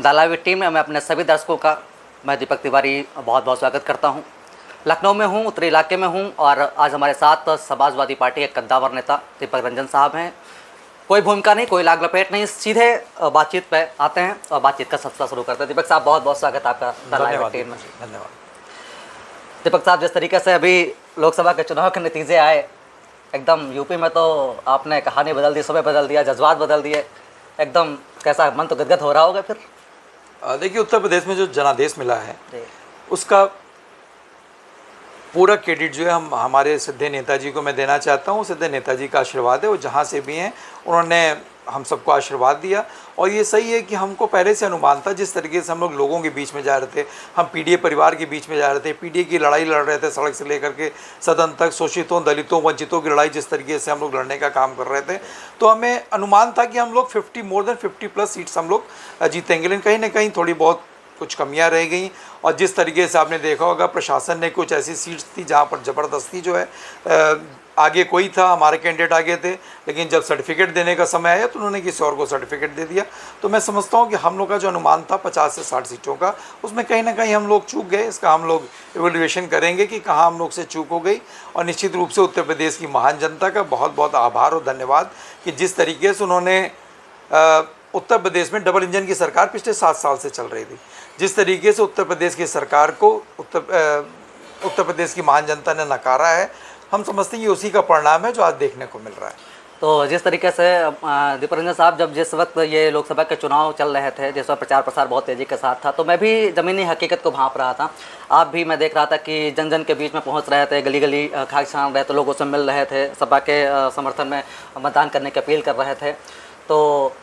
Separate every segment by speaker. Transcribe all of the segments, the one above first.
Speaker 1: Dharavi team में मैं अपने सभी दर्शकों का मैं दीपक तिवारी बहुत बहुत स्वागत करता हूं। लखनऊ में हूं, उत्तरी इलाके में हूं और आज हमारे साथ समाजवादी पार्टी के कद्दावर नेता दीपक रंजन साहब हैं। कोई भूमिका नहीं, कोई लाग लपेट नहीं, सीधे बातचीत पे आते हैं और बातचीत का सिलसिला शुरू करते हैं। दीपक साहब बहुत बहुत स्वागत आपका धारावी टीम में।
Speaker 2: धन्यवाद।
Speaker 1: दीपक साहब, जिस तरीके से अभी लोकसभा के चुनाव के नतीजे आए, एकदम यूपी में तो आपने कहानी बदल दी, समय बदल दिया, जज्बात बदल दिए, एकदम कैसा मन तो गदगद हो रहा होगा फिर।
Speaker 2: देखिए, उत्तर प्रदेश में जो जनादेश मिला है उसका पूरा क्रेडिट जो है हमारे सिद्धे नेताजी को मैं देना चाहता हूँ। सिद्धे नेताजी का आशीर्वाद है, वो जहाँ से भी हैं उन्होंने हम सबको आशीर्वाद दिया। और ये सही है कि हमको पहले से अनुमान था, जिस तरीके से हम लोग लोगों के बीच में जा रहे थे, हम पीडीए परिवार के बीच में जा रहे थे, पीडीए की लड़ाई लड़ रहे थे, सड़क से लेकर के सदन तक, शोषितों, दलितों, वंचितों की लड़ाई जिस तरीके से हम लोग लड़ने का काम कर रहे थे, तो हमें अनुमान था कि हम लोग मोर देन 50+ सीट्स हम लोग जीतेंगे। लेकिन कहीं ना कहीं थोड़ी बहुत कुछ कमियां रह गई। और जिस तरीके से आपने देखा होगा, प्रशासन ने कुछ ऐसी सीट्स थी जहां पर ज़बरदस्ती जो है आगे कोई था, हमारे कैंडिडेट आगे थे, लेकिन जब सर्टिफिकेट देने का समय आया तो उन्होंने किसी और को सर्टिफिकेट दे दिया। तो मैं समझता हूं कि हम लोग का जो अनुमान था 50 से 60 सीटों का, उसमें कहीं ना कहीं हम लोग चूक गए। इसका हम लोग एवेल्युएशन करेंगे कि कहाँ हम लोग से चूक हो गई। और निश्चित रूप से उत्तर प्रदेश की महान जनता का बहुत बहुत आभार और धन्यवाद कि जिस तरीके से उन्होंने उत्तर प्रदेश में डबल इंजन की सरकार पिछले 7 साल से चल रही थी, जिस तरीके से उत्तर प्रदेश की सरकार को उत्तर प्रदेश की महान जनता ने नकारा है, हम समझते हैं कि उसी का परिणाम है जो आज देखने को मिल रहा है।
Speaker 1: तो जिस तरीके से दीपक रंजन साहब, जब जिस वक्त ये लोकसभा के चुनाव चल रहे थे, जिस वक्त प्रचार प्रसार बहुत तेज़ी के साथ था, तो मैं भी ज़मीनी हकीकत को भांप रहा था। आप भी, मैं देख रहा था कि जन जन के बीच में पहुंच रहे थे, गली गली खाक छान रहे थे, लोगों से मिल रहे थे, सपा के समर्थन में मतदान करने की अपील कर रहे थे। तो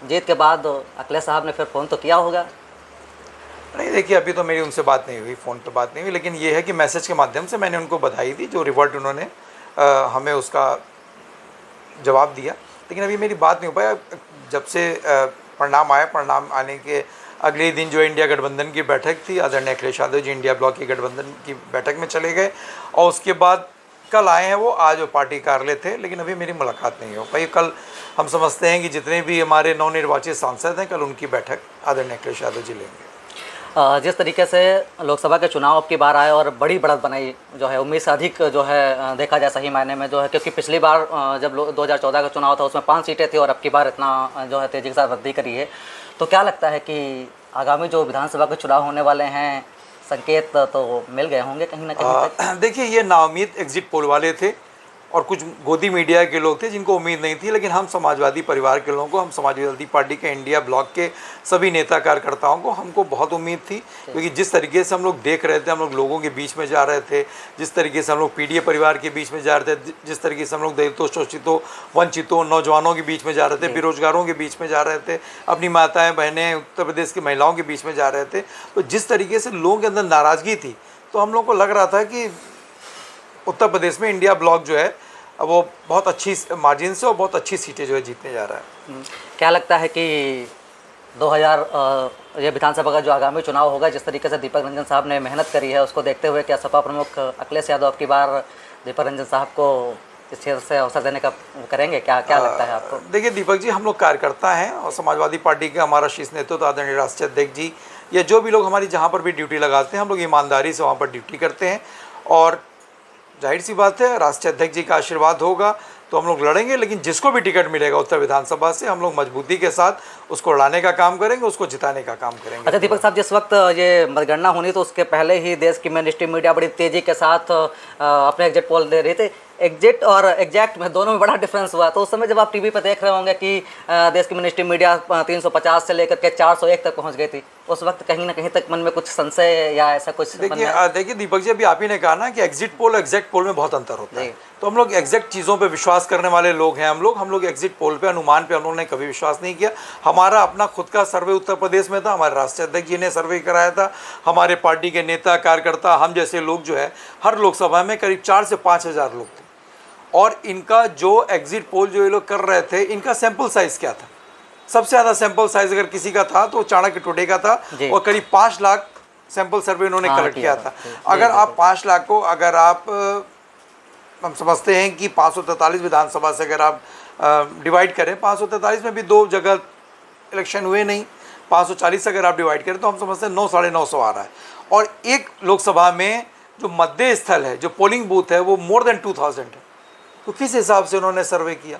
Speaker 1: जीत के बाद अखिलेश साहब ने फिर फ़ोन तो किया होगा?
Speaker 2: नहीं, देखिए, अभी तो मेरी उनसे बात नहीं हुई, फ़ोन पर बात नहीं हुई, लेकिन ये है कि मैसेज के माध्यम से मैंने उनको बधाई दी, जो रिवर्ट उन्होंने हमें उसका जवाब दिया। लेकिन अभी मेरी बात नहीं हो पाया। जब से परिणाम आया, परिणाम आने के अगले दिन जो इंडिया गठबंधन की बैठक थी, आदरणीय अखिलेश यादव जी इंडिया ब्लॉक की गठबंधन की बैठक में चले गए और उसके बाद कल आए हैं वो, आज वो पार्टी कार्यालय थे, लेकिन अभी मेरी मुलाकात नहीं हो पाई। कल हम समझते हैं कि जितने भी हमारे नवनिर्वाचित सांसद हैं, कल उनकी बैठक आदरणीय अखिलेश यादव जी लेंगे।
Speaker 1: जिस तरीके से लोकसभा के चुनाव अब की बार आए और बड़ी बढ़त बनाई जो है, उम्मीद से अधिक जो है देखा जाए सही मायने में जो है, क्योंकि पिछली बार जब 2014 का चुनाव था उसमें 5 सीटें थी और अब की बार इतना जो है तेज़ी के साथ वृद्धि करी है। तो क्या लगता है कि आगामी जो विधानसभा के चुनाव होने वाले हैं, संकेत तो मिल गए होंगे कहीं ना कहीं?
Speaker 2: देखिए, ये नाउम्मीद एग्जिट पोल वाले थे और कुछ गोदी मीडिया के लोग थे जिनको उम्मीद नहीं थी, लेकिन हम समाजवादी परिवार के लोगों को, हम समाजवादी पार्टी के इंडिया ब्लॉक के सभी नेता कार्यकर्ताओं को हमको बहुत उम्मीद थी। क्योंकि जिस तरीके से हम लोग देख रहे थे, हम लोग लोगों के बीच में जा रहे थे, जिस तरीके से हम लोग पीडीए परिवार के बीच में जा रहे थे, जिस तरीके से हम लोग दलितों, शोषितों, वंचितों, नौजवानों के बीच में जा रहे थे, बेरोजगारों के बीच में जा रहे थे, अपनी माताएँ बहनें, उत्तर प्रदेश की महिलाओं के बीच में जा रहे थे, तो जिस तरीके से लोगों के अंदर नाराज़गी थी, तो हम लोग को लग रहा था कि उत्तर प्रदेश में इंडिया ब्लॉक जो है वो बहुत अच्छी मार्जिन से और बहुत अच्छी सीटें जो है जीतने जा रहा है।
Speaker 1: क्या लगता है कि 2000 ये विधानसभा का जो आगामी चुनाव होगा, जिस तरीके से दीपक रंजन साहब ने मेहनत करी है, उसको देखते हुए क्या सपा प्रमुख अखिलेश यादव अब की बार दीपक रंजन साहब को इस क्षेत्र से अवसर देने का करेंगे? क्या लगता है आपको?
Speaker 2: देखिए दीपक जी, हम लोग कार्यकर्ता हैं और समाजवादी पार्टी का हमारा शीर्ष नेतृत्व आदरणीय राष्ट्रीय अध्यक्ष जी या जो भी लोग हमारी जहाँ पर भी ड्यूटी लगाते हैं, हम लोग ईमानदारी से वहाँ पर ड्यूटी करते हैं। और जाहिर सी बात है, राष्ट्रीय अध्यक्ष जी का आशीर्वाद होगा तो हम लोग लड़ेंगे, लेकिन जिसको भी टिकट मिलेगा उत्तर विधानसभा से, हम लोग मजबूती के साथ उसको लड़ाने का काम करेंगे, उसको जिताने का काम करेंगे।
Speaker 1: अच्छा दीपक साहब, जिस वक्त ये मतगणना होनी तो उसके पहले ही देश की मेन स्ट्रीम मीडिया बड़ी तेज़ी के साथ अपने एग्जिट पोल दे रही थी। एग्जिट और एग्जैक्ट में दोनों में बड़ा डिफरेंस हुआ। तो उस समय जब आप टीवी पर देख रहे होंगे कि देश की मेन स्ट्रीम मीडिया 350 से लेकर के 401 तक पहुंच गई थी, उस वक्त कहीं ना कहीं तक मन में कुछ संशय या ऐसा कुछ?
Speaker 2: देखिए दीपक जी, अभी आप ही ने कहा ना कि एग्जिट पोल और एग्जैक्ट पोल में बहुत अंतर होता है। तो हम लोग एग्जैक्ट चीज़ों पे विश्वास करने वाले लोग हैं। हम लोग एग्जिट पोल पे, अनुमान पे हम लोगों ने कभी विश्वास नहीं किया। हमारा अपना खुद का सर्वे उत्तर प्रदेश में था, हमारे राष्ट्रीय अध्यक्ष जी ने सर्वे कराया था, हमारे पार्टी के नेता कार्यकर्ता, हम जैसे लोग जो है, हर लोकसभा में करीब 4 से 5 हज़ार लोग थे। और इनका जो एग्जिट पोल जो ये लोग कर रहे थे, इनका सैंपल साइज़ क्या था? सबसे ज़्यादा सैंपल साइज़ अगर किसी का था तो चाणक्य टुडे का था, और करीब 5 लाख सैंपल सर्वे उन्होंने कलेक्ट किया था। अगर आप 5 लाख को, अगर आप हम समझते हैं कि 543 विधानसभा से अगर आप डिवाइड करें, 543 में भी 2 जगह इलेक्शन हुए नहीं, 540 अगर आप डिवाइड करें तो हम समझते हैं 9 साढ़े 900 आ रहा है। और एक लोकसभा में जो मध्य स्थल है, जो पोलिंग बूथ है, वो मोर देन 2000 है। तो किस हिसाब से उन्होंने सर्वे किया,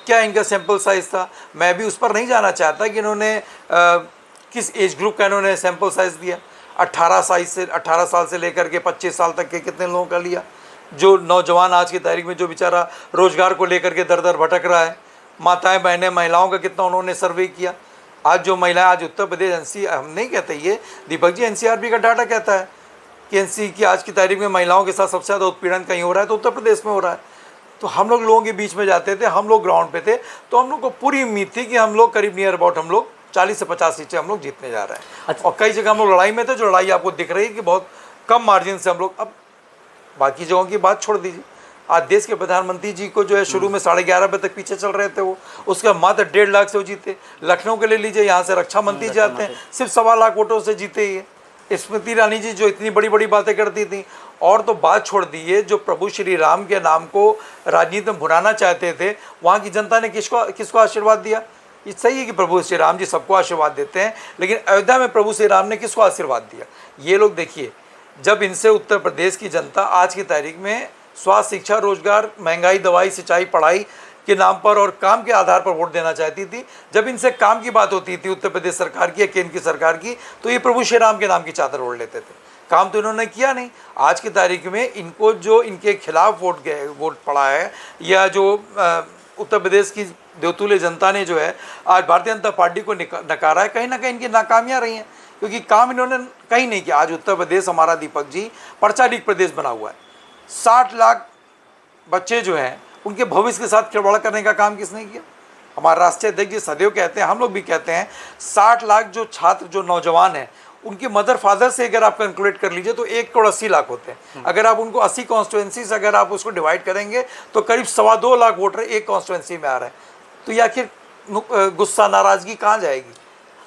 Speaker 2: क्या इनका सैंपल साइज़ था? मैं भी उस पर नहीं जाना चाहता कि इन्होंने किस एज ग्रुप का इन्होंने सैंपल साइज़ दिया। 18 साल से लेकर के 25 साल तक के कितने लोगों का लिया? जो नौजवान आज की तारीख में जो बेचारा रोजगार को लेकर के दर दर भटक रहा है, माताएं बहनें महिलाओं का कितना उन्होंने सर्वे किया? आज जो महिलाएं, आज उत्तर प्रदेश हम नहीं कहते ये, दीपक जी एनसीआरबी का डाटा कहता है कि एनसी की आज की तारीख में महिलाओं के साथ सबसे ज़्यादा उत्पीड़न कहीं हो रहा है तो उत्तर प्रदेश में हो रहा है। तो हम लोगों के बीच में जाते थे, हम लोग ग्राउंड पे थे, तो हम लोग को पूरी उम्मीद थी कि हम लोग करीब नियर अबाउट हम लोग 40 से 50 सीटें हम लोग जीतने जा रहे हैं।
Speaker 1: अच्छा।
Speaker 2: और कई जगह हम लोग लड़ाई में थे, जो लड़ाई आपको दिख रही है कि बहुत कम मार्जिन से हम लोग, अब बाकी जगहों की बात छोड़ दीजिए। आज देश के प्रधानमंत्री जी को जो है शुरू में 11:30 बजे तक पीछे चल रहे थे वो, उसका मात्र 1.5 लाख से वो जीते। लखनऊ के ले लीजिए, यहाँ से रक्षा मंत्री जाते हैं, सिर्फ 1.25 लाख वोटों से जीते ही। स्मृति ईरानी जी जो इतनी बड़ी बड़ी बातें करती थी, और तो बात छोड़ दीजिए, जो प्रभु श्री राम के नाम को राजनीति में भुनाना चाहते थे, वहाँ की जनता ने किसको आशीर्वाद दिया? ये सही है कि प्रभु श्री राम जी सबको आशीर्वाद देते हैं, लेकिन अयोध्या में प्रभु श्री राम ने किसको आशीर्वाद दिया? ये लोग देखिए, जब इनसे उत्तर प्रदेश की जनता आज की तारीख में स्वास्थ्य, शिक्षा, रोजगार, महंगाई, दवाई, सिंचाई, पढ़ाई के नाम पर और काम के आधार पर वोट देना चाहती थी, जब इनसे काम की बात होती थी उत्तर प्रदेश सरकार की या केंद्र की सरकार की, तो ये प्रभु श्री राम के नाम की चादर ओढ़ लेते थे। काम तो इन्होंने किया नहीं। आज की तारीख में इनको जो इनके खिलाफ वोट पड़ा है, या जो उत्तर प्रदेश की देवतुल्य जनता ने जो है आज भारतीय जनता पार्टी को नकारा है, कहीं ना कहीं इनकी नाकामियाँ रही हैं, क्योंकि काम इन्होंने कहीं नहीं किया। आज उत्तर प्रदेश हमारा, दीपक जी, पर्चा लीक प्रदेश बना हुआ है। 60 लाख बच्चे जो हैं उनके भविष्य के साथ खिलवाड़ करने का काम किसने किया? हमारे राष्ट्रीय अध्यक्ष जी सदैव कहते हैं, हम लोग भी कहते हैं, 60 लाख जो छात्र, जो नौजवान हैं, उनके मदर फादर से अगर आप कैलकुलेट कर लीजिए तो 1,80 लाख होते हैं। अगर आप उनको 80 कॉन्स्टिट्यूंसी से अगर आप उसको डिवाइड करेंगे तो करीब 2.25 लाख वोटर एक कॉन्स्टिट्यूंसी में आ रहे हैं। तो ये आखिर गुस्सा, नाराजगी कहाँ जाएगी?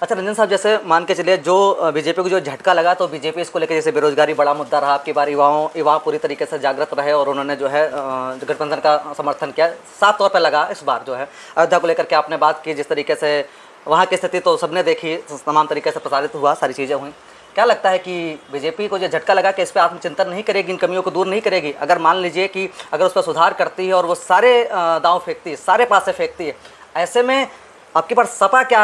Speaker 1: अच्छा रंजन साहब, जैसे मान के चलिए जो बीजेपी को जो झटका लगा, तो बीजेपी इसको लेकर, जैसे बेरोजगारी बड़ा मुद्दा रहा आपकी बार, युवा पूरी तरीके से जागृत रहे और उन्होंने जो है गठबंधन का समर्थन किया। साफ तौर पर लगा इस बार जो है अयोध्या को लेकर के आपने बात की, जिस तरीके से वहाँ की स्थिति तो सबने देखी, तमाम तरीके से प्रसारित हुआ, सारी चीज़ें हुई। क्या लगता है कि बीजेपी को जो झटका लगा कि इस पर आत्मचिंतन नहीं करेगी, इन कमियों को दूर नहीं करेगी? अगर मान लीजिए कि अगर उस पर सुधार करती है और वो सारे दांव फेंकती है, सारे पासे फेंकती है, ऐसे में आपके पास सपा क्या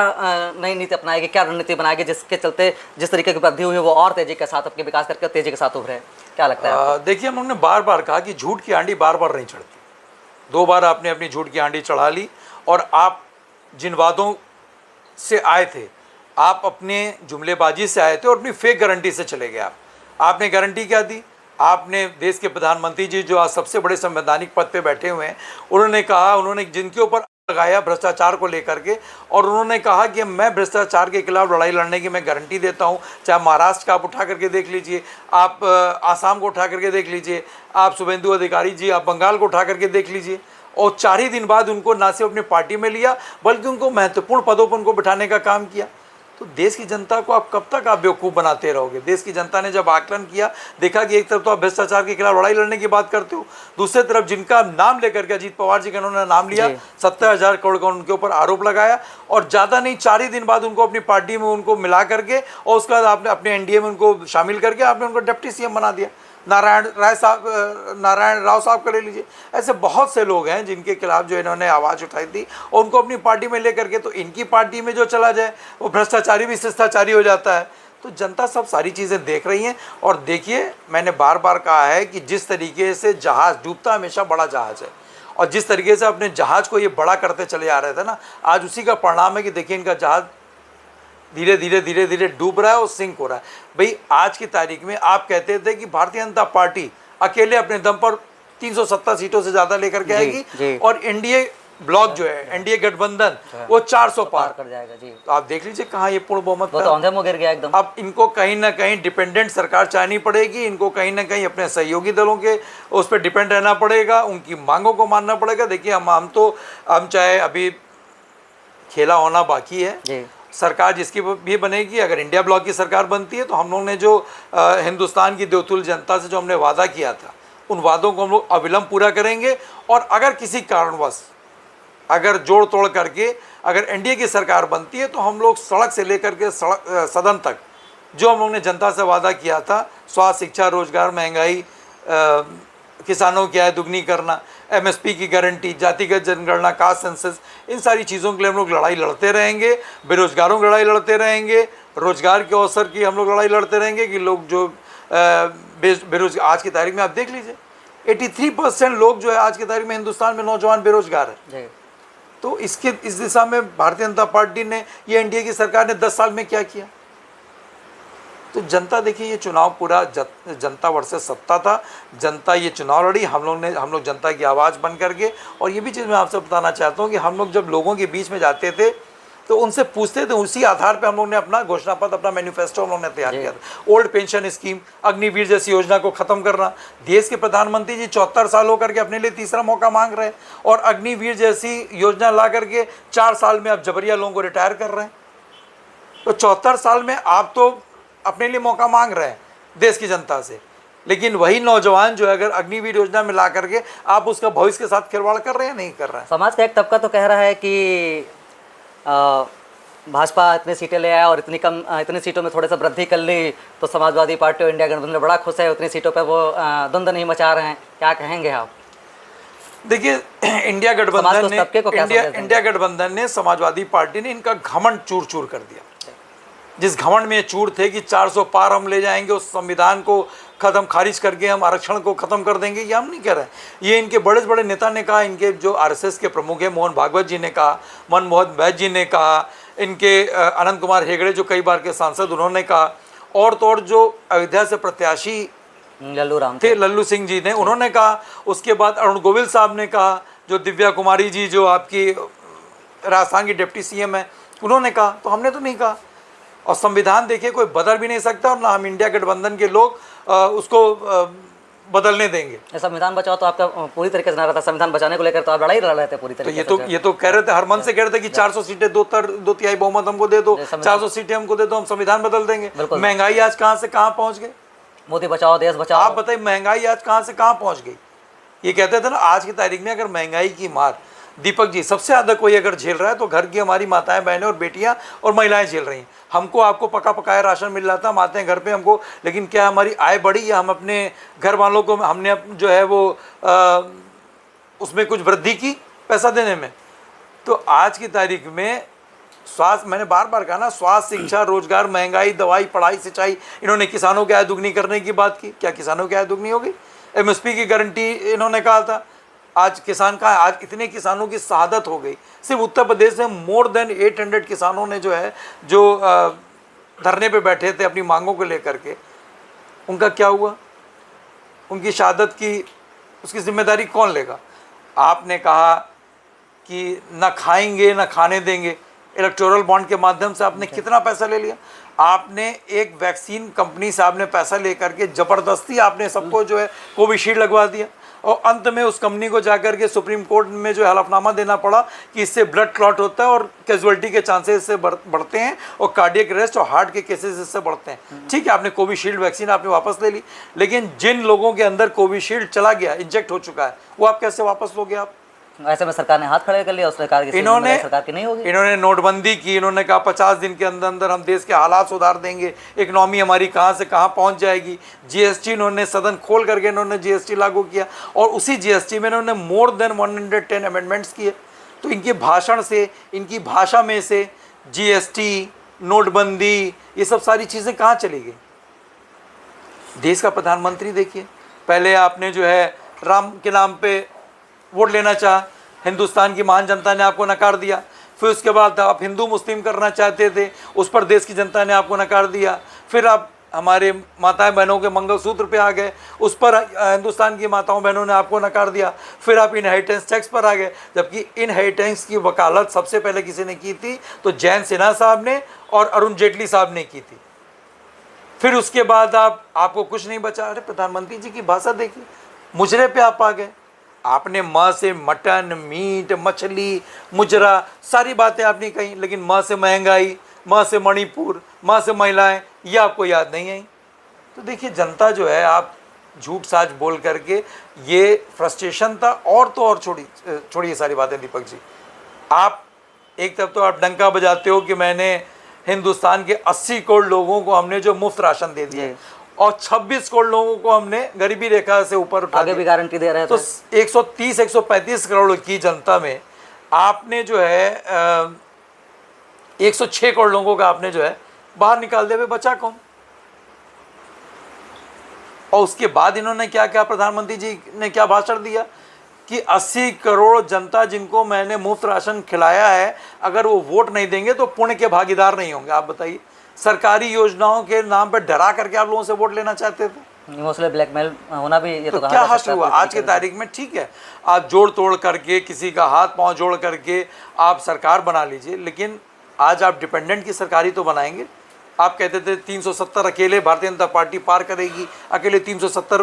Speaker 1: नई नीति अपनाएगी, क्या रणनीति बनाएगी, जिसके चलते जिस तरीके की वृद्धि हुई है वो और तेजी के साथ अपने विकास करके तेजी के साथ उभरे? क्या लगता है?
Speaker 2: देखिए, हम लोगों ने बार बार कहा कि झूठ की आंडी बार बार नहीं चढ़ती। 2 बार आपने अपनी झूठ की आंडी चढ़ा ली, और आप जिन वादों से आए थे, आप अपने जुमलेबाजी से आए थे और अपनी फेक गारंटी से चले गए। आपने गारंटी क्या दी? आपने देश के प्रधानमंत्री जी जो आज सबसे बड़े संवैधानिक पद पे बैठे हुए हैं, उन्होंने कहा, उन्होंने जिनके ऊपर लगाया भ्रष्टाचार को लेकर के, और उन्होंने कहा कि मैं भ्रष्टाचार के खिलाफ लड़ाई लड़ने की मैं गारंटी देता हूं। चाहे महाराष्ट्र का आप उठा करके देख लीजिए, आप आसाम को उठा करके देख लीजिए, आप शुभेंदु अधिकारी जी, आप बंगाल को उठा करके देख लीजिए, और 4 ही दिन बाद उनको ना सिर्फ अपनी पार्टी में लिया, बल्कि उनको महत्वपूर्ण पदों पर उनको बिठाने का काम किया। तो देश की जनता को आप कब तक आप बेवकूफ़ बनाते रहोगे? देश की जनता ने जब आकलन किया, देखा कि एक तरफ तो आप भ्रष्टाचार के खिलाफ लड़ाई लड़ने की बात करते हो, दूसरे तरफ जिनका नाम लेकर के अजीत पवार जी का उन्होंने नाम लिया, 70,000 करोड़ का उनके ऊपर आरोप लगाया, और ज़्यादा नहीं 4 ही दिन बाद उनको अपनी पार्टी में उनको मिला करके, और उसके बाद आपने अपने एनडीए में उनको शामिल करके आपने उनको डिप्टी सीएम बना दिया। नारायण राव साहब का ले लीजिए। ऐसे बहुत से लोग हैं जिनके खिलाफ जो इन्होंने आवाज़ उठाई थी, और उनको अपनी पार्टी में लेकर के, तो इनकी पार्टी में जो चला जाए वो भ्रष्टाचारी भी शिष्टाचारी हो जाता है। तो जनता सब सारी चीज़ें देख रही हैं। और देखिए, मैंने बार बार कहा है कि जिस तरीके से जहाज़ डूबता हमेशा बड़ा जहाज़ है, और जिस तरीके से अपने जहाज़ को ये बड़ा करते चले आ रहे थे ना, आज उसी का परिणाम है कि देखिए इनका जहाज़ धीरे धीरे डूब रहा है और सिंक हो रहा है। भाई, आज की तारीख में आप कहते थे कि भारतीय जनता पार्टी अकेले अपने दम पर 370 सीटों से ज़्यादा लेकर के आएगी, और एनडीए ब्लॉक जो है, एनडीए गठबंधन, वो 400 पार
Speaker 1: कर जाएगा जी।
Speaker 2: तो आप देख लीजिए कहाँ ये पूर्ण बहुमत
Speaker 1: वो तो अंधे मुंह गिर गया एकदम।
Speaker 2: अब इनको कहीं ना कहीं डिपेंडेंट सरकार चाहनी पड़ेगी, इनको कहीं ना कहीं अपने सहयोगी दलों के उस पर डिपेंड रहना पड़ेगा, उनकी मांगों को मानना पड़ेगा। देखिए, हम चाहे अभी खेला होना बाकी है जी। सरकार जिसकी भी बनेगी, अगर इंडिया ब्लॉक की सरकार बनती है, तो हम लोग ने जो हिंदुस्तान की देवतुल्य जनता से जो हमने वादा किया था, उन वादों को हम लोग अविलंब पूरा करेंगे। और अगर किसी कारणवश अगर जोड़ तोड़ करके अगर एनडीए की सरकार बनती है तो हम लोग सड़क से लेकर के सदन तक जो हम लोग ने जनता से वादा किया था, स्वास्थ्य, शिक्षा, रोजगार, महंगाई, किसानों की आय दुगनी करना, एमएसपी की गारंटी, जातिगत जनगणना, कास्ट सेंसस, इन सारी चीज़ों के लिए हम लोग लड़ाई लड़ते रहेंगे। बेरोजगारों की लड़ाई लड़ते रहेंगे, रोजगार के अवसर की हम लोग लड़ाई लड़ते रहेंगे कि लोग जो बेरोजगार, आज की तारीख में आप देख लीजिए 83% लोग जो है आज की तारीख में हिंदुस्तान में नौजवान बेरोजगार है। तो इस दिशा में भारतीय जनता पार्टी ने, ये एनडीए की सरकार ने 10 साल में क्या किया? तो जनता, देखिए ये चुनाव पूरा जनता वर्सेस सत्ता था। जनता ये चुनाव लड़ी, हम लोग जनता की आवाज़ बन करके। और ये भी चीज़ मैं आपसे बताना चाहता हूँ कि हम लोग जब लोगों के बीच में जाते थे तो उनसे पूछते थे, उसी आधार पे हम लोग ने अपना घोषणा पत्र, अपना मैनिफेस्टो हम लोग ने तैयार किया था। ओल्ड पेंशन स्कीम, अग्निवीर जैसी योजना को खत्म करना। देश के प्रधानमंत्री जी 74 साल होकर के अपने लिए तीसरा मौका मांग रहे हैं और अग्निवीर जैसी योजना ला करके 4 साल में आप जबरिया लोगों को रिटायर कर रहे हैं। तो 74 साल में आप तो अपने लिए मौका मांग रहे हैं देश की जनता से, लेकिन वही नौजवान जो है अगर अग्निवीर योजना में ला करके आप उसका भविष्य के साथ खिलवाड़ कर रहे हैं, नहीं कर रहे हैं।
Speaker 1: समाज का एक तबका तो कह रहा है कि भाजपा इतनी सीटें ले आया और इतनी सीटों में थोड़ा सा वृद्धि कर ली तो समाजवादी पार्टी और इंडिया गठबंधन बड़ा खुश है, उतनी सीटों पर वो द्वंद्व नहीं मचा रहे हैं। क्या कहेंगे आप?
Speaker 2: देखिए इंडिया गठबंधन ने, समाजवादी पार्टी ने इनका घमंड चूर चूर कर दिया। जिस घमंड में चूर थे कि 400 पार हम ले जाएंगे, उस संविधान को खत्म खारिज करके हम आरक्षण को खत्म कर देंगे, ये हम नहीं कह रहे हैं। ये इनके बड़े बड़े नेता ने कहा, इनके जो आरएसएस के प्रमुख हैं मोहन भागवत जी ने कहा, मनमोहन वैद्य जी ने कहा, इनके अनंत कुमार हेगड़े जो कई बार के सांसद, उन्होंने कहा, और तो और जो अयोध्या से प्रत्याशी लल्लू सिंह जी ने, उन्होंने कहा। उसके बाद अरुण गोविल साहब ने कहा, जो दिव्या कुमारी जी जो आपकी राजस्थान की डिप्टी सीएम है, उन्होंने कहा। तो हमने तो नहीं कहा। और संविधान देखिए कोई बदल भी नहीं सकता और ना हम इंडिया गठबंधन के लोग उसको बदलने देंगे।
Speaker 1: संविधान बचाओ तो आपका पूरी तरीके से ना रहता, संविधान बचाने को लेकर तो आप लड़ाई लड़ रहे थे पूरी तरीके
Speaker 2: से। ये तो कह रहे थे, हर मन से कह रहे थे कि 400 सीटें, 2/3 बहुमत हमको दे दो, 400 सीटें हमको दे दो, हम संविधान बदल देंगे। महंगाई आज कहाँ से कहाँ पहुँच गई?
Speaker 1: मोदी बचाओ देश बचाओ।
Speaker 2: आप बताइए महंगाई आज कहाँ से कहाँ पहुँच गई? ये कहते थे ना, आज की तारीख में अगर महंगाई की मार, दीपक जी, सबसे ज़्यादा कोई अगर झेल रहा है तो घर की हमारी माताएं, बहनें और बेटियां और महिलाएं झेल रही हैं। हमको आपको पका पकाया राशन मिल रहा था, हम आते हैं घर पे हमको, लेकिन क्या हमारी आय बढ़ी या हम अपने घर वालों को हमने जो है वो उसमें कुछ वृद्धि की पैसा देने में? तो आज की तारीख में स्वास्थ्य, मैंने बार बार कहा ना, स्वास्थ्य, शिक्षा, रोजगार, महंगाई, दवाई, पढ़ाई, सिंचाई, इन्होंने किसानों की आय दुगनी करने की बात की। क्या किसानों की आय दुगनी हो गई? एमएसपी की गारंटी इन्होंने कहा था, आज किसान का, आज इतने किसानों की शहादत हो गई। सिर्फ उत्तर प्रदेश में मोर देन 800 किसानों ने जो है, जो धरने पे बैठे थे अपनी मांगों को लेकर के, उनका क्या हुआ? उनकी शहादत की उसकी जिम्मेदारी कौन लेगा? आपने कहा कि ना खाएंगे ना खाने देंगे, इलेक्टोरल बॉन्ड के माध्यम से आपने कितना पैसा ले लिया? आपने एक वैक्सीन कंपनी से आपने पैसा लेकर के ज़बरदस्ती आपने सबको जो है कोविशील्ड लगवा दिया और अंत में उस कंपनी को जाकर के सुप्रीम कोर्ट में जो हलफनामा देना पड़ा कि इससे ब्लड क्लॉट होता है और कैजुअलिटी के चांसेस इससे बढ़ते हैं और कार्डियक अरेस्ट और हार्ट के केसेस इससे बढ़ते हैं। ठीक है, आपने कोविशील्ड वैक्सीन आपने वापस ले ली, लेकिन जिन लोगों के अंदर कोविशील्ड चला गया, इंजेक्ट हो चुका है, वो आप कैसे वापस लोगे? आप
Speaker 1: ऐसे में सरकार ने हाथ खड़े कर लिया, उस सरकार की सरकार की नहीं होगी।
Speaker 2: इन्होंने नोटबंदी की, इन्होंने कहा 50 दिन के अंदर अंदर हम देश के हालात सुधार देंगे, इकोनॉमी हमारी कहाँ से कहाँ पहुँच जाएगी। जीएसटी इन्होंने सदन खोल करके इन्होंने जीएसटी लागू किया और उसी जीएसटी में इन्होंने मोर देन 110 अमेंडमेंट्स किए। तो इनके भाषण से, इनकी भाषा में से जीएसटी, नोटबंदी, ये सब सारी चीज़ें कहाँ चली गई? देश का प्रधानमंत्री देखिए, पहले आपने जो है राम के नाम पे वोट लेना चाहा, हिंदुस्तान की महान जनता ने आपको नकार दिया। फिर उसके बाद आप हिंदू मुस्लिम करना चाहते थे, उस पर देश की जनता ने आपको नकार दिया। फिर आप हमारे माताएं बहनों के मंगलसूत्र पे आ गए, उस पर हिंदुस्तान की माताओं बहनों ने आपको नकार दिया। फिर आप इनहेरिटेंस टैक्स पर आ गए, जबकि इनहेरिटेंस की वकालत सबसे पहले किसी ने की थी तो जयंत सिन्हा साहब ने और अरुण जेटली साहब ने की थी। फिर उसके बाद आपको कुछ नहीं बचा। अरे प्रधानमंत्री जी की भाषा देखिए, मुजरे पे आप आ गए। आपने माँ से मटन, मीट, मछली, मुजरा, सारी बातें आपने कही, लेकिन माँ से महंगाई, माँ से मणिपुर, माँ से महिलाएं, ये आपको याद नहीं आई। तो देखिए जनता जो है, आप झूठ साच बोल करके, ये फ्रस्ट्रेशन था। और तो और छोड़िए सारी बातें दीपक जी, आप एक तरफ तो आप डंका बजाते हो कि मैंने हिंदुस्तान के 80 करोड़ लोगों को हमने जो मुफ्त राशन दे दिया और 26 करोड़ लोगों को हमने गरीबी रेखा से ऊपर उठा
Speaker 1: आगे भी गारंटी दे रहे थे।
Speaker 2: तो 130-135 करोड़ की जनता में आपने जो है 106 करोड़ लोगों का आपने जो है बाहर निकाल दिया, बचा कौन? और उसके बाद इन्होंने क्या क्या, प्रधानमंत्री जी ने क्या भाषण दिया कि 80 करोड़ जनता जिनको मैंने मुफ्त राशन खिलाया है, अगर वो वोट नहीं देंगे तो पुण्य के भागीदार नहीं होंगे। आप बताइए, सरकारी योजनाओं के नाम पर डरा करके आप लोगों से वोट लेना चाहते थे।
Speaker 1: इमोशनल ब्लैकमेल होना भी ये तो
Speaker 2: क्या हासिल हुआ आज की तारीख में? ठीक है, आप जोड़ तोड़ करके किसी का हाथ पांव जोड़ करके आप सरकार बना लीजिए, लेकिन आज आप डिपेंडेंट की सरकारी तो बनाएंगे। आप कहते थे 370 अकेले भारतीय जनता पार्टी पार करेगी, अकेले 370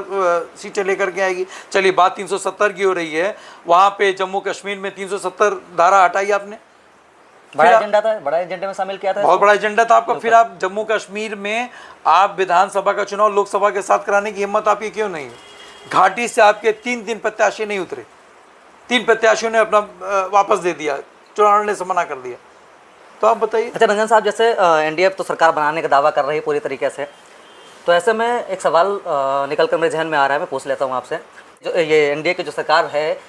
Speaker 2: सीटें लेकर के आएगी। चलिए बात 370 की हो रही है, वहाँ पे जम्मू कश्मीर में 370 धारा हटाई आपने,
Speaker 1: बड़ा एजेंडा था, बड़ा एजेंडे में शामिल किया था,
Speaker 2: बहुत बड़ा एजेंडा था आपका। फिर आप जम्मू कश्मीर में आप विधानसभा का चुनाव लोकसभा के साथ कराने की हिम्मत आपकी क्यों नहीं है? घाटी से आपके 3 प्रत्याशी नहीं उतरे, 3 प्रत्याशियों ने अपना वापस दे दिया, चुनाव लड़ने से मना कर दिया। तो आप बताइए।
Speaker 1: अच्छा रंजन साहब, जैसे एनडीए तो सरकार बनाने का दावा कर रही है पूरी तरीके से, तो ऐसे में एक सवाल निकल कर मेरे जहन में आ रहा है, मैं पूछ लेता हूँ आपसे। जो ये एनडीए की जो सरकार है,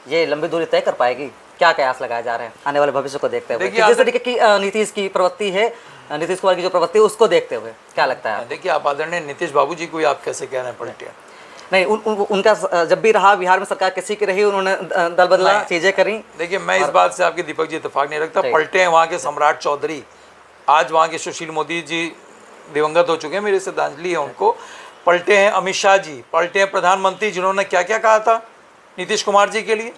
Speaker 1: ये लंबी दूरी तय कर पाएगी? क्या कयास लगाए जा रहे हैं आने वाले भविष्य को देखते हुए? जिस तरीके की नीतीश की प्रवृत्ति है, नीतीश कुमार की जो प्रवृत्ति है, उसको देखते हुए क्या लगता है?
Speaker 2: देखिए, आप आदरणीय नीतीश बाबू जी को आप कैसे कह रहे हैं पलटे?
Speaker 1: नहीं, उनका जब भी रहा बिहार में सरकार किसी की रही, उन्होंने दल बदला, चीजें करी।
Speaker 2: देखिए, मैं इस बात से आपके दीपक जी इत्तेफाक नहीं रखता। पलटे हैं वहाँ के सम्राट चौधरी, आज वहाँ के सुशील मोदी जी दिवंगत हो चुके हैं, मेरी श्रद्धांजलि है उनको। पलटे हैं अमित शाह जी, पलटे हैं प्रधानमंत्री, जिन्होंने क्या क्या कहा था नीतीश कुमार जी के लिए,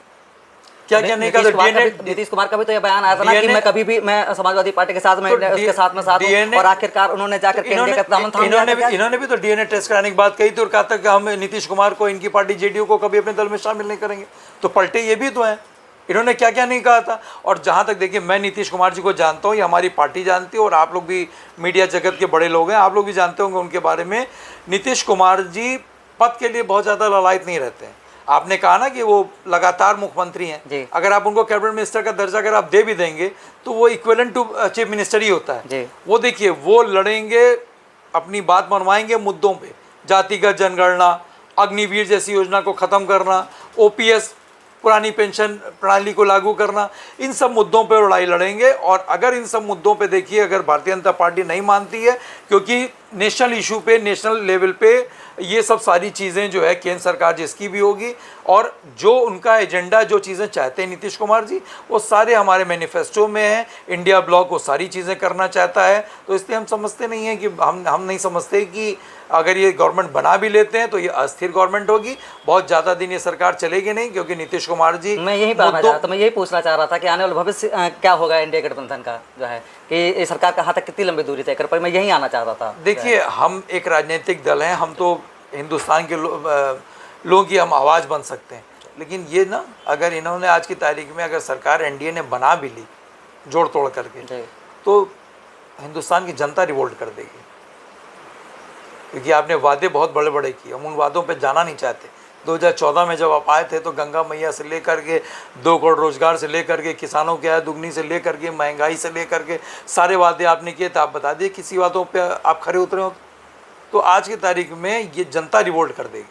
Speaker 2: क्या क्या नहीं कहा।
Speaker 1: नीतीश कुमार का भी तो ये बयान आया था ना कि मैं कभी भी, मैं समाजवादी पार्टी के साथ में उसके साथ में साथ हूं, और आखिरकार उन्होंने जाकर
Speaker 2: इन्होंने भी तो डीएनए टेस्ट कराने की बात कही थी और कहा था कि हम नीतीश कुमार को, इनकी पार्टी जेडीयू को कभी अपने दल में शामिल नहीं करेंगे। तो पलटे ये भी तो हैं, इन्होंने क्या क्या नहीं कहा था। और जहाँ तक देखिए, मैं नीतीश कुमार जी को जानता हूँ, ये हमारी पार्टी जानती है और आप लोग भी मीडिया जगत के बड़े लोग हैं, आप लोग भी जानते होंगे उनके बारे में। नीतीश कुमार जी पद के लिए बहुत ज़्यादा ललायत नहीं रहते हैं। आपने कहा ना कि वो लगातार मुख्यमंत्री हैं, अगर आप उनको कैबिनेट मिनिस्टर का दर्जा अगर आप दे भी देंगे तो वो इक्विवेलेंट टू चीफ मिनिस्टर ही होता है। वो देखिए, वो लड़ेंगे, अपनी बात मनवाएंगे मुद्दों पे, जातिगत जनगणना, अग्निवीर जैसी योजना को ख़त्म करना, ओपीएस पुरानी पेंशन प्रणाली को लागू करना, इन सब मुद्दों पर लड़ाई लड़ेंगे। और अगर इन सब मुद्दों पे देखिए, अगर भारतीय जनता पार्टी नहीं मानती है, क्योंकि नेशनल इशू पे, नेशनल लेवल पे ये सब सारी चीज़ें जो है केंद्र सरकार जिसकी भी होगी, और जो उनका एजेंडा, जो चीज़ें चाहते हैं नीतीश कुमार जी, वो सारे हमारे मैनिफेस्टो में हैं। इंडिया ब्लॉक वो सारी चीज़ें करना चाहता है, तो इसलिए हम समझते नहीं हैं कि हम नहीं समझते कि अगर ये गवर्नमेंट बना भी लेते हैं तो ये अस्थिर गवर्नमेंट होगी, बहुत ज़्यादा दिन ये सरकार चलेगी नहीं, क्योंकि नीतीश कुमार जी,
Speaker 1: मैं यही पूछना चाह रहा था कि आने वाले भविष्य क्या होगा इंडिया गठबंधन का, जो है कि सरकार कहाँ तक कितनी लंबी दूरी तय कर पाए, मैं यही आना चाह रहा था।
Speaker 2: देखिए, हम एक राजनीतिक दल हैं, हम तो हिंदुस्तान के लोगों की हम आवाज़ बन सकते हैं, लेकिन ये ना, अगर इन्होंने आज की तारीख में अगर सरकार एनडीए ने बना भी ली जोड़ तोड़ करके, तो हिंदुस्तान की जनता रिवोल्ट कर देगी, क्योंकि आपने वादे बहुत बड़े बड़े किए, हम उन वादों पे जाना नहीं चाहते। 2014 में जब आप आए थे तो गंगा मैया से लेकर के 2 करोड़ रोजगार से लेकर के किसानों के आय दुगनी से लेकर के महंगाई से लेकर के सारे वादे आपने किए थे। आप बता दिए किसी वादों पे आप खरे उतरे हो, तो आज की तारीख में ये जनता रिवोल्ट कर देगी।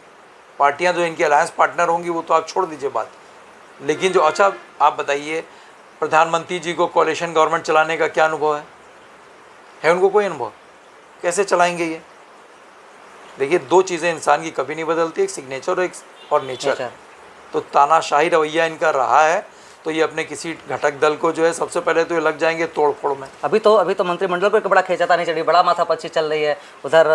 Speaker 2: पार्टियां जो इनकी अलायंस पार्टनर होंगी वो तो आप छोड़ दीजिए बात, लेकिन जो, अच्छा आप बताइए, प्रधानमंत्री जी को कोalition गवर्नमेंट चलाने का क्या अनुभव है उनको कोई अनुभव? कैसे चलाएंगे ये? देखिए, 2 चीज़ें इंसान की कभी नहीं बदलती, एक सिग्नेचर और नेचर। तो तानाशाही रवैया इनका रहा है, तो ये अपने किसी घटक दल को जो है सबसे पहले तो ये लग जाएंगे तोड़ फोड़ में।
Speaker 1: अभी तो मंत्रिमंडल को एक बड़ा खींचातानी चढ़ी, बड़ा माथापच्ची चल रही है। उधर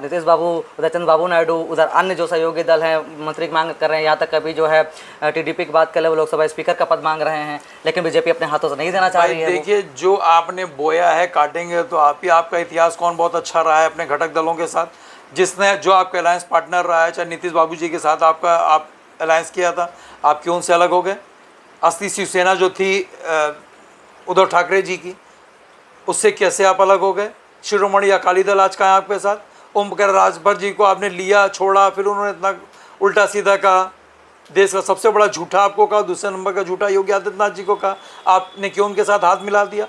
Speaker 1: नीतीश बाबू, उधर चंद्रबाबू नायडू, उधर अन्य जो सहयोगी दल हैं मंत्री की मांग कर रहे हैं, यहाँ तक कभी जो है टीडीपी की बात कर ले, वो लोकसभा स्पीकर का पद मांग रहे हैं, लेकिन बीजेपी अपने हाथों से नहीं देना चाह रही है।
Speaker 2: देखिए, जो आपने बोया है काटेंगे तो आप ही। आपका इतिहास कौन बहुत अच्छा रहा है अपने घटक दलों के साथ? जिसने, जो आपका अलायंस पार्टनर रहा है, चाहे नीतीश बाबू जी के साथ आप अलायंस किया था, आप क्यों उनसे अलग हो गए? असली शिवसेना जो थी उद्धव ठाकरे जी की, उससे कैसे आप अलग हो गए? शिरोमणि अकाली दल आज का है आपके साथ। ओम प्रकाश राजभर जी को आपने लिया, छोड़ा, फिर उन्होंने इतना उल्टा सीधा कहा, देश का सबसे बड़ा झूठा आपको कहा, दूसरे नंबर का झूठा योगी आदित्यनाथ जी को कहा, आपने क्यों उनके साथ हाथ मिला दिया?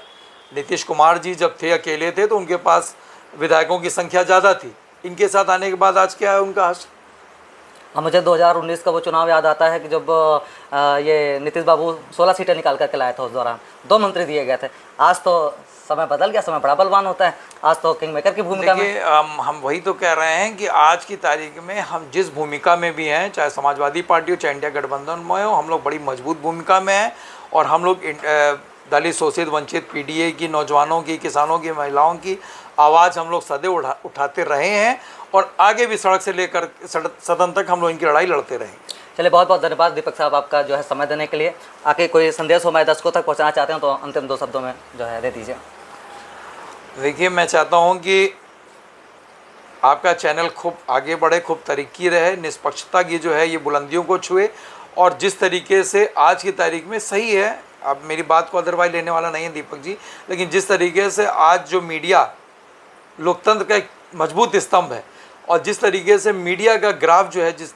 Speaker 2: नीतीश कुमार जी जब थे अकेले थे तो उनके पास विधायकों की संख्या ज़्यादा थी, इनके साथ आने के बाद आज क्या है उनका हश्र?
Speaker 1: मुझे 2019 का वो चुनाव याद आता है कि जब ये नीतीश बाबू 16 सीटें निकाल करके लाए थे, उस दौरान 2 मंत्री दिए गए थे। आज तो समय बदल गया, समय बड़ा बलवान होता है, आज तो किंग मेकर की भूमिका में।
Speaker 2: देखिए हम वही तो कह रहे हैं कि आज की तारीख में हम जिस भूमिका में भी हैं, चाहे समाजवादी पार्टी हो चाहे इंडिया गठबंधन में हो, हम लोग बड़ी मजबूत भूमिका में हैं और हम लोग दलित शोषित वंचित पीडीए की, नौजवानों की, किसानों की, महिलाओं की आवाज़ हम लोग सदैव उठाते रहे हैं और आगे भी सड़क से लेकर सदन तक हम लोग इनकी लड़ाई लड़ते रहेंगे।
Speaker 1: चलिए, बहुत बहुत धन्यवाद दीपक साहब आपका जो है समय देने के लिए। आके कोई संदेश हो हमारे दर्शकों तक पहुंचाना चाहते हैं तो अंतिम 2 शब्दों में जो है दे दीजिए।
Speaker 2: देखिए, मैं चाहता हूं कि आपका चैनल खूब आगे बढ़े, खूब तरक्की रहे, निष्पक्षता की जो है ये बुलंदियों को छुए और जिस तरीके से आज की तारीख में सही है, अब मेरी बात को अदरवाइज लेने वाला नहीं है दीपक जी, लेकिन जिस तरीके से आज जो मीडिया लोकतंत्र का एक मजबूत स्तंभ है और जिस तरीके से मीडिया का ग्राफ जो है जिस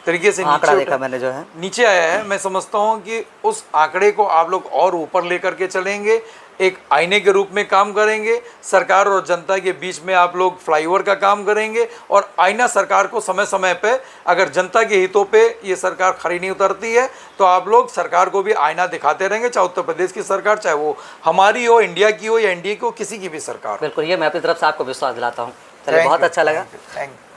Speaker 2: तरीके से
Speaker 1: आंकड़ा देखा मैंने जो है
Speaker 2: नीचे आया है, मैं समझता हूं कि उस आंकड़े को आप लोग और ऊपर लेकर के चलेंगे, एक आईने के रूप में काम करेंगे, सरकार और जनता के बीच में आप लोग फ्लाईओवर का काम करेंगे और आईना सरकार को समय समय पे, अगर जनता के हितों पे ये सरकार खरी नहीं उतरती है तो आप लोग सरकार को भी आईना दिखाते रहेंगे, चाहे उत्तर प्रदेश की सरकार, चाहे वो हमारी हो, इंडिया की हो या एनडीए की हो, किसी की भी सरकार।
Speaker 1: बिल्कुल, ये मैं अपनी तरफ से आपको विश्वास दिलाता हूँ। चलिए, बहुत अच्छा लगा।
Speaker 2: Thank you.